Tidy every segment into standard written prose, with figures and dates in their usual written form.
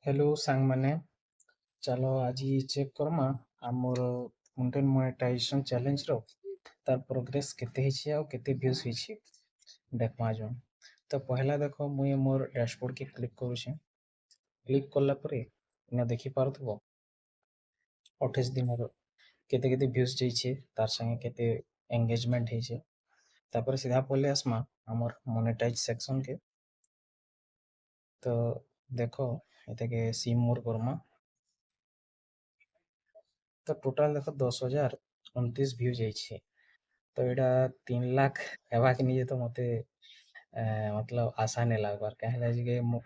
Hello सांग माने चलो आज चेक करमा आमर कंटेंट मोनेटाइजेशन चैलेंज रो तार प्रोग्रेस केते हिची आ केते व्यूज हिची देखमा जो तो पहला देखो मुई मोर डैशबोर्ड के क्लिक करूछे क्लिक करला परे इना देखि पारथबो 28 दिन रो केते केते व्यूज जइछे तार संगे केते एंगेजमेंट हिचे तापर सीधा पले आसमा आमर मोनेटाइज सेक्शन के तो देखो एते के सी मोर करमा तो टोटल देखो 10,029 व्यू जाइए तो एटा 3 लाख हेबाक नहीं तो मते मतलब आशा नहीं लागबार कहीं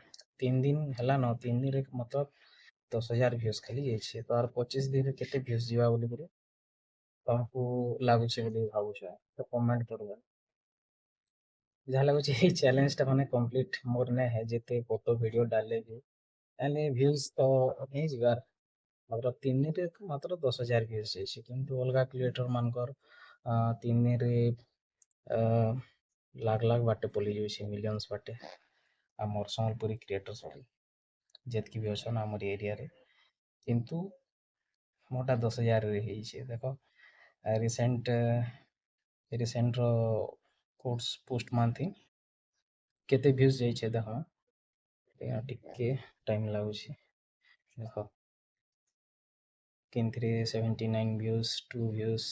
3 दिन है न 3 दिन रे मतलब 10,000 व्यूज खाली जाइए तो आर 25 दिन केते व्यूज जीवा बोली करे तुमको लागुचे बोली भावुछ तो कमेंट करबा जहाँ लगुचे ये चैलेंज टा माने कंप्लीट मोर ने है जेते फोटो वीडियो डाले जे यानी व्यूज तो नहीं जीवार मतलब 3 दिन रे मात्र 10,000 व्यूज जाइए किंतु अलगा क्रिएटर मानकर 3 दिन रे लाख लाख बाटे पलि जाउछे मिलियंस बाटे आमर संबलपुरी क्रिएटर्स बाटे जेतकी भी अछन आमर एरिया रे किंतु मोटा 10,000 रे ହେଇଛେ ଦେଖ रिसेंट रो कोर्स पोस्ट मानथि केते व्यूज ଯାଇଛେ ଦେଖ ଟିକେ टाइम ଲାଗୁଛି ଦେଖ किंतु 79 व्यूज 2 व्यूज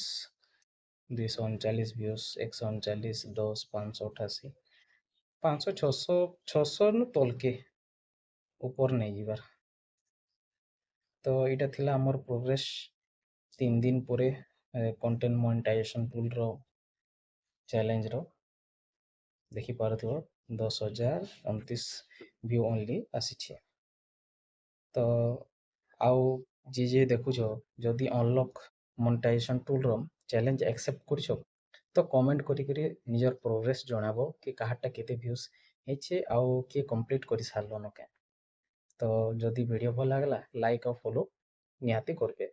239 व्यूज 139 10 588 500 600 600 नु तलके ऊपर नहीं जीवार तो यहाँ थिला हमर प्रोग्रेस 3 दिन पूरे कंटेंट मोनेटाइजेशन टूल रो चैलेंज रो देखि पारथिबो 10,029 व्यू ओनली आसीछे तो आउ जे देखुछ जदि अनलॉक मोनेटाइजेशन टूल रो चैलेंज एक्सेप्ट करछो तो कमेंट करी करी निजर प्रोग्रेस जणाबो कि काहाटा केते व्यूज हेछे आउ के कंप्लीट करि सारलो न के तो जदि वीडियो भल लागला लाइक और फॉलो निहाती करबे।